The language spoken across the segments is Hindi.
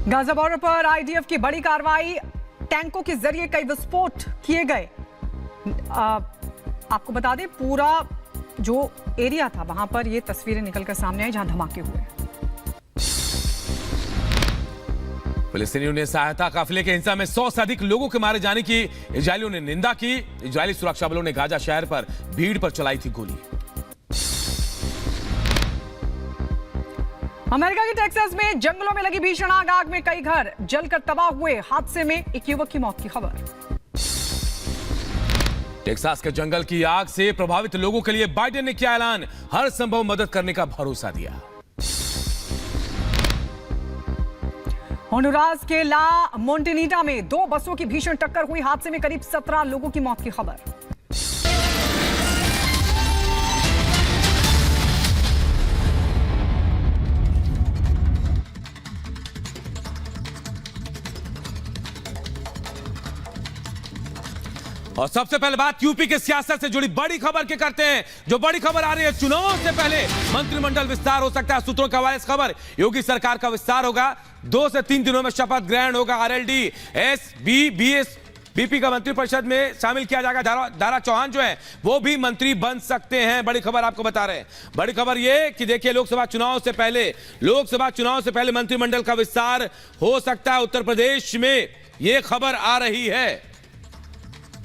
गाजा बॉर्डर पर आईडीएफ की बड़ी कार्रवाई, टैंकों के जरिए कई विस्फोट किए गए। आपको बता दें पूरा जो एरिया था वहां पर ये तस्वीरें निकलकर सामने आई जहां धमाके हुए। फिलिस्तीनियों ने सहायता काफिले के हिंसा में 100 से अधिक लोगों के मारे जाने की इजरायलियों ने निंदा की। इजरायली सुरक्षा बलों ने गाजा शहर पर भीड़ पर चलाई थी गोली। अमेरिका के टेक्सास में जंगलों में लगी भीषण आग में कई घर जलकर तबाह हुए। हादसे में एक युवक की मौत की खबर। टेक्सास के जंगल की आग से प्रभावित लोगों के लिए बाइडेन ने किया ऐलान, हर संभव मदद करने का भरोसा दिया। होंडुरास के ला मोंटेनीटा में 2 बसों की भीषण टक्कर हुई। हादसे में करीब 17 लोगों की मौत की खबर। और सबसे पहले बात यूपी के सियासत से जुड़ी बड़ी खबर की करते हैं। जो बड़ी खबर आ रही है, चुनाव से पहले मंत्रिमंडल विस्तार हो सकता है। सूत्रों के हवाले से खबर, योगी सरकार का विस्तार होगा। 2 से 3 दिनों में शपथ ग्रहण होगा। आरएलडी, एसबी, बीएस, बीपी का मंत्रिपरिषद में शामिल किया जाएगा। दारा चौहान जो है वो भी मंत्री बन सकते हैं। बड़ी खबर आपको बता रहे हैं। बड़ी खबर ये कि देखिए, लोकसभा चुनाव से पहले मंत्रिमंडल का विस्तार हो सकता है उत्तर प्रदेश में। यह खबर आ रही है।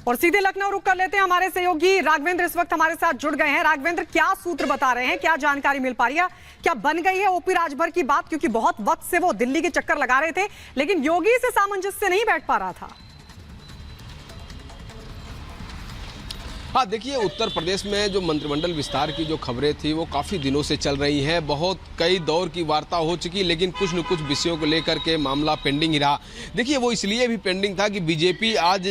और सीधे लखनऊ रुक कर लेते हैं। हमारे सहयोगी राघवेंद्र इस वक्त हमारे साथ जुड़ गए हैं। राघवेंद्र, क्या सूत्र बता रहे हैं, क्या जानकारी मिल पा रही है? क्या बन गई है ओपी राजभर की बात? क्योंकि बहुत वक्त से वो दिल्ली के चक्कर लगा रहे थे, लेकिन योगी से सामंजस्य नहीं बैठ पा रहा था। हाँ, देखिए, उत्तर प्रदेश में जो मंत्रिमंडल विस्तार की जो खबरें थी वो काफ़ी दिनों से चल रही हैं। बहुत कई दौर की वार्ता हो चुकी, लेकिन कुछ न कुछ विषयों को लेकर के मामला पेंडिंग ही रहा। देखिए, वो इसलिए भी पेंडिंग था कि बीजेपी आज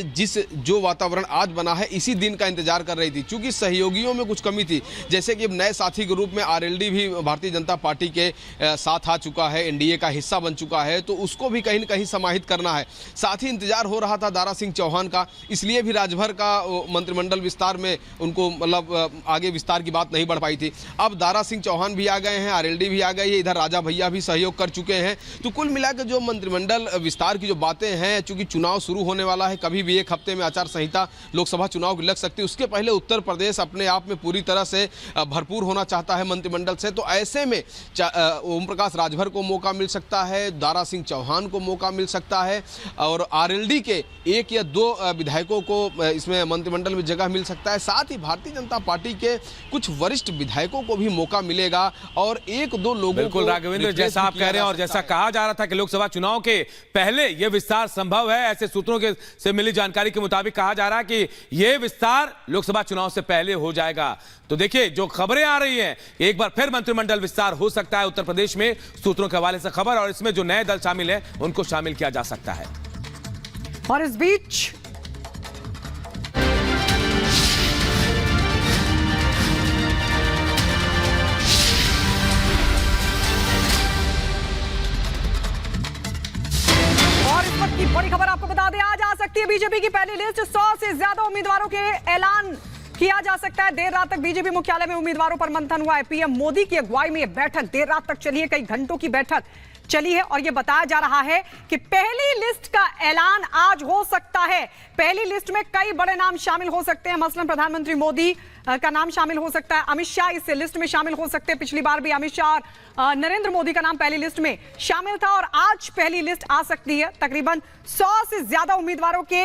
जो वातावरण आज बना है, इसी दिन का इंतजार कर रही थी। चूंकि सहयोगियों में कुछ कमी थी, जैसे कि नए साथी के रूप में आरएलडी भी भारतीय जनता पार्टी के साथ आ चुका है, एनडीए का हिस्सा बन चुका है, तो उसको भी कहीं न कहीं समाहित करना है। साथ ही इंतजार हो रहा था दारा सिंह चौहान का, इसलिए भी राजभर का मंत्रिमंडल विस्तार में उनको मतलब आगे विस्तार की बात नहीं बढ़ पाई थी। अब दारा सिंह चौहान भी आ गए हैं, आरएलडी भी आ गई है, इधर राजा भैया भी सहयोग कर चुके हैं। तो कुल मिलाकर जो मंत्रिमंडल विस्तार की जो बातें हैं, चूंकि चुनाव शुरू होने वाला है, कभी भी 1 हफ्ते में आचार संहिता लोकसभा चुनाव की लग सकती है। उसके पहले उत्तर प्रदेश अपने आप में पूरी तरह से भरपूर होना चाहता है मंत्रिमंडल से। तो ऐसे में ओम प्रकाश राजभर को मौका मिल सकता है, दारा सिंह चौहान को मौका मिल सकता है, और आरएलडी के 1 या 2 विधायकों को इसमें मंत्रिमंडल में जगह मिल सकता है। साथ ही भारतीय जनता पार्टी के कुछ वरिष्ठ विधायकों को भी मौका मिलेगा और 1-2 लोगों बिल्कुल राघवेंद्र, जैसा आप कह रहे हैं और जैसा कहा जा रहा था कि लोकसभा चुनाव के पहले यह विस्तार संभव है, ऐसे सूत्रों के से मिली जानकारी के मुताबिक कहा जा रहा है कि यह विस्तार लोकसभा चुनाव से पहले हो जाएगा। तो देखिए, जो खबरें आ रही हैं, एक बार फिर मंत्रिमंडल विस्तार हो सकता है उत्तर प्रदेश में। सूत्रों के हवाले से खबर, और इसमें जो नए दल शामिल है उनको शामिल किया जा सकता है। और इस बीच की बड़ी खबर आपको बता दें, आज आ सकती है बीजेपी की पहली लिस्ट। 100 से ज्यादा उम्मीदवारों के ऐलान किया जा सकता है। देर रात तक बीजेपी मुख्यालय में उम्मीदवारों पर मंथन हुआ है। पीएम मोदी की अगुवाई में यह बैठक देर रात तक चली है, कई घंटों की बैठक चली है, और यह बताया जा रहा है कि पहली लिस्ट का ऐलान आज हो सकता है। पहली लिस्ट में कई बड़े नाम शामिल हो सकते हैं, मसलन प्रधानमंत्री मोदी का नाम शामिल हो सकता है, अमित शाह इस लिस्ट में शामिल हो सकते हैं। पिछली बार भी अमित शाह और नरेंद्र मोदी का नाम पहली लिस्ट में शामिल था, और आज पहली लिस्ट आ सकती है। तकरीबन 100 से ज्यादा उम्मीदवारों के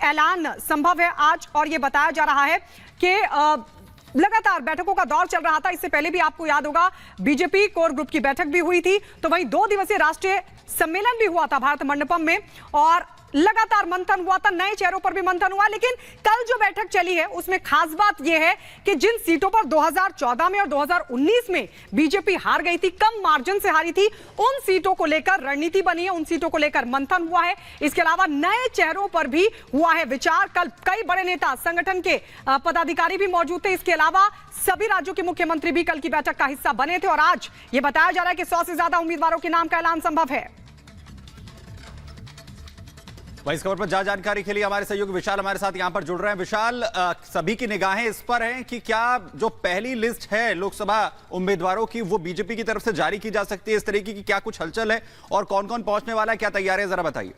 ऐलान संभव है आज, और यह बताया जा रहा है कि लगातार बैठकों का दौर चल रहा था। इससे पहले भी आपको याद होगा बीजेपी कोर ग्रुप की बैठक भी हुई थी, तो वहीं 2 दिवसीय राष्ट्रीय सम्मेलन भी हुआ था भारत मंडपम में, और लगातार मंथन हुआ था, नए चेहरों पर भी मंथन हुआ। लेकिन कल जो बैठक चली है उसमें खास बात यह है कि जिन सीटों पर 2014 में और 2019 में बीजेपी हार गई थी, कम मार्जिन से हारी थी, उन सीटों को लेकर रणनीति बनी है, उन सीटों को लेकर मंथन हुआ है। इसके अलावा नए चेहरों पर भी हुआ है विचार। कल कई बड़े नेता, संगठन के पदाधिकारी भी मौजूद थे। इसके अलावा सभी राज्यों के मुख्यमंत्री भी कल की बैठक का हिस्सा बने थे, और आज यह बताया जा रहा है कि 100 से ज्यादा उम्मीदवारों के नाम का ऐलान संभव है। वहीं इस खबर पर ज्यादा जानकारी के लिए हमारे सहयोगी विशाल हमारे साथ यहां पर जुड़ रहे हैं। विशाल, सभी की निगाहें इस पर हैं कि क्या जो पहली लिस्ट है लोकसभा उम्मीदवारों की वो बीजेपी की तरफ से जारी की जा सकती है, इस तरीके की क्या कुछ हलचल है और कौन कौन पहुंचने वाला है, क्या तैयारी है, जरा बताइए।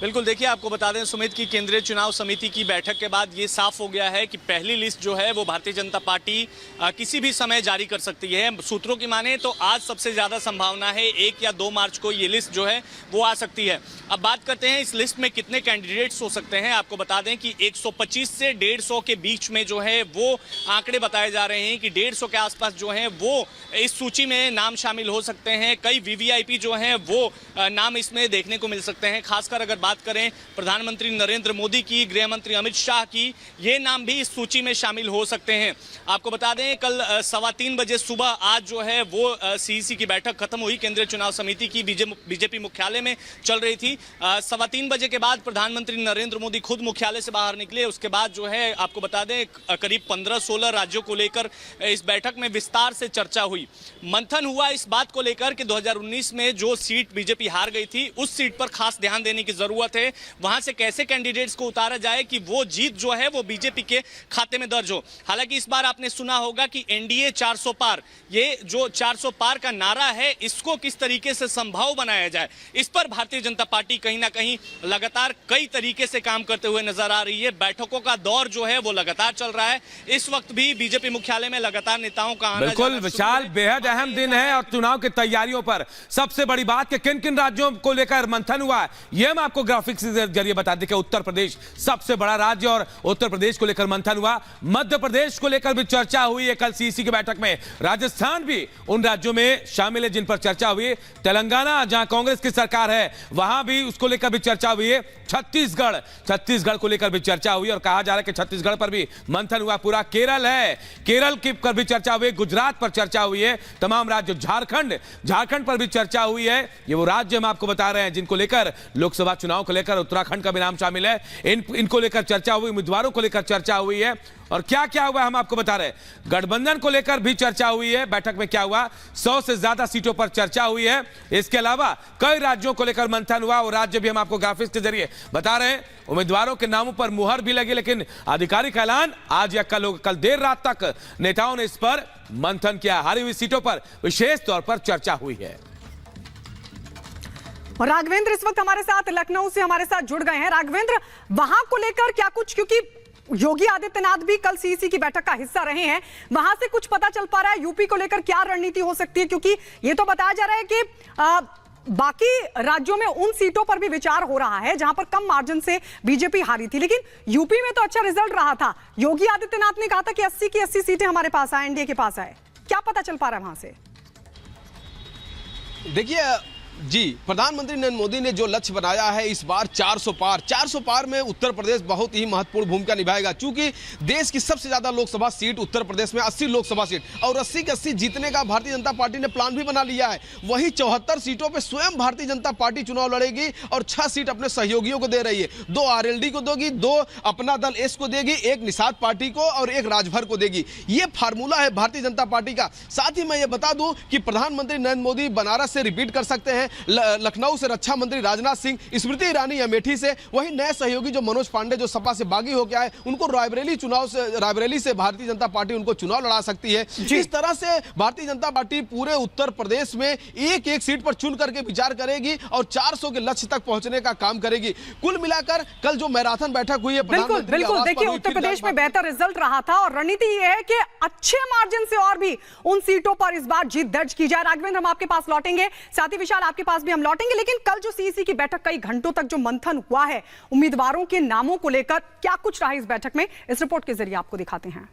बिल्कुल, देखिए आपको बता दें सुमित की केंद्रीय चुनाव समिति की बैठक के बाद ये साफ हो गया है कि पहली लिस्ट जो है वो भारतीय जनता पार्टी किसी भी समय जारी कर सकती है। सूत्रों की माने तो आज सबसे ज्यादा संभावना है 1 या 2 मार्च को ये लिस्ट जो है वो आ सकती है। अब बात करते हैं इस लिस्ट में कितने कैंडिडेट्स हो सकते हैं। आपको बता दें कि 125 से 150 के बीच में जो है वो आंकड़े बताए जा रहे हैं कि 150 के आसपास जो है वो इस सूची में नाम शामिल हो सकते हैं। कई वीवीआईपी जो हैं वो नाम इसमें देखने को मिल सकते हैं। खासकर अगर बात करें प्रधानमंत्री नरेंद्र मोदी की, गृह मंत्री अमित शाह की, ये नाम भी इस सूची में शामिल हो सकते हैं। आपको बता दें कल 3:15 बजे सुबह आज जो है वो सीईसी की बैठक खत्म हुई, केंद्रीय चुनाव समिति की बीजेपी मुख्यालय में चल रही थी। 3:15 बजे के बाद प्रधानमंत्री नरेंद्र मोदी खुद मुख्यालय से बाहर निकले। उसके बाद जो है आपको बता दें करीब 15-16 राज्यों को लेकर इस बैठक में विस्तार से चर्चा हुई। मंथन हुआ इस बात को लेकर कि 2019 में जो सीट बीजेपी हार गई थी उस सीट पर खास ध्यान देने की जरूरत है। वहां से कैसे कैंडिडेट्स को उतारा जाए कि वो जीत जो है वो बीजेपी के खाते में दर्ज हो। हालांकि इस बार आपने सुना होगा कि एनडीए 400 पार, ये जो 400 पार का नारा है इसको किस तरीके से संभव बनाया जाए, इस पर भारतीय जनता पार्टी कहीं ना कहीं लगातार कई तरीके से काम करते हुए नजर आ रही है। बैठकों का दौर जो है वो लगातार चल रहा है। इस वक्त भी बीजेपी मुख्यालय में लगातार नेताओं का आना बिल्कुल विशाल, बेहद अहम दिन है और चुनाव की तैयारियों पर सबसे बड़ी बात कि किन किन राज्यों को लेकर मंथन हुआ, यह हम आपको ग्राफिक्स के जरिए बता दें कि उत्तर प्रदेश सबसे बड़ा राज्य और उत्तर प्रदेश को लेकर मंथन हुआ। मध्य प्रदेश को लेकर भी चर्चा हुई है कल सीईसी की बैठक में। राजस्थान भी उन राज्यों में शामिल है जिन पर चर्चा हुई। तेलंगाना जहां कांग्रेस की सरकार है वहां भी उसको लेकर भी चर्चा हुई है। छत्तीसगढ़ को लेकर भी चर्चा हुई और कहा जा रहा है कि छत्तीसगढ़ पर भी मंथन हुआ। पूरा केरल है, केरल की पर भी चर्चा हुई, गुजरात पर चर्चा हुई है, तमाम राज्य, झारखंड पर भी चर्चा हुई है। ये वो राज्य हम आपको बता रहे हैं जिनको लेकर लोकसभा चुनाव को लेकर उत्तराखंड का भी नाम शामिल है। इनको लेकर चर्चा हुई, उम्मीदवारों को लेकर चर्चा हुई है और क्या क्या हुआ हम आपको बता रहे हैं। गठबंधन को लेकर भी चर्चा हुई है। बैठक में क्या हुआ, 100 से ज्यादा सीटों पर चर्चा हुई है। इसके अलावा कई राज्यों को लेकर मंथन हुआ और राज्य भी हम आपको ग्राफिक्स के जरिए बता रहे हैं। उम्मीदवारों के नामों पर मुहर भी लगी, लेकिन आधिकारिक ऐलान आज या कल देर रात तक नेताओं ने इस पर मंथन किया। हारी हुई सीटों पर विशेष तौर पर चर्चा हुई है। और राघवेंद्र इस वक्त हमारे साथ लखनऊ से हमारे साथ जुड़ गए हैं। राघवेंद्र, वहां को लेकर क्या कुछ, क्योंकि योगी आदित्यनाथ भी कल सीईसी की बैठक का हिस्सा रहे हैं, वहां से कुछ पता चल पा रहा है यूपी को लेकर क्या रणनीति हो सकती है? क्योंकि ये तो बताया जा रहा है कि बाकी राज्यों में उन सीटों पर भी विचार हो रहा है जहां पर कम मार्जिन से बीजेपी हारी थी, लेकिन यूपी में तो अच्छा रिजल्ट रहा था। योगी आदित्यनाथ ने कहा था कि 80 की 80 सीटें हमारे पास आए, एनडीए के पास आए। क्या पता चल पा रहा है वहां से? देखिए जी, प्रधानमंत्री नरेंद्र मोदी ने जो लक्ष्य बनाया है इस बार 400 पार में उत्तर प्रदेश बहुत ही महत्वपूर्ण भूमिका निभाएगा। चूंकि देश की सबसे ज्यादा लोकसभा सीट उत्तर प्रदेश में 80 लोकसभा सीट और 80 के 80 जीतने का भारतीय जनता पार्टी ने प्लान भी बना लिया है। वहीं 74 सीटों पे स्वयं भारतीय जनता पार्टी चुनाव लड़ेगी और 6 सीट अपने सहयोगियों को दे रही है। 2 आरएलडी को देगी, 2 अपना दल एस को देगी, 1 निषाद पार्टी को और 1 राजभर को देगी। ये फार्मूला है भारतीय जनता पार्टी का। साथ ही मैं ये बता दूं कि प्रधानमंत्री नरेंद्र मोदी बनारस से रिपीट कर सकते हैं, लखनऊ से रक्षा मंत्री राजनाथ सिंह, स्मृति ईरानी अमेठी से, वहीं नए सहयोगी जो मनोज पांडे जो सपा से बागी होकर आए उनको रायबरेली से भारतीय जनता पार्टी उनको चुनाव लड़ा सकती है। इस तरह से भारतीय जनता पार्टी पूरे उत्तर प्रदेश में एक सीट पर चुन करके विचार करेगी और 400 के लक्ष्य तक पहुंचने का काम करेगी। कुल मिलाकर कल जो मैराथन बैठक हुई है, बिल्कुल देखिए उत्तर प्रदेश में बेहतर रिजल्ट रहा था और रणनीति यह है कि अच्छे मार्जिन से और भी उन सीटों पर इस बार जीत दर्ज की जाए। राघवेंद्र, हम आपके पास लौटेंगे, साथ ही विशाल आपके पास भी हम लौटेंगे, लेकिन कल जो सीईसी की बैठक कई घंटों तक जो मंथन हुआ है उम्मीदवारों के नामों को लेकर, क्या कुछ रहा इस बैठक में, इस रिपोर्ट के जरिए आपको दिखाते हैं।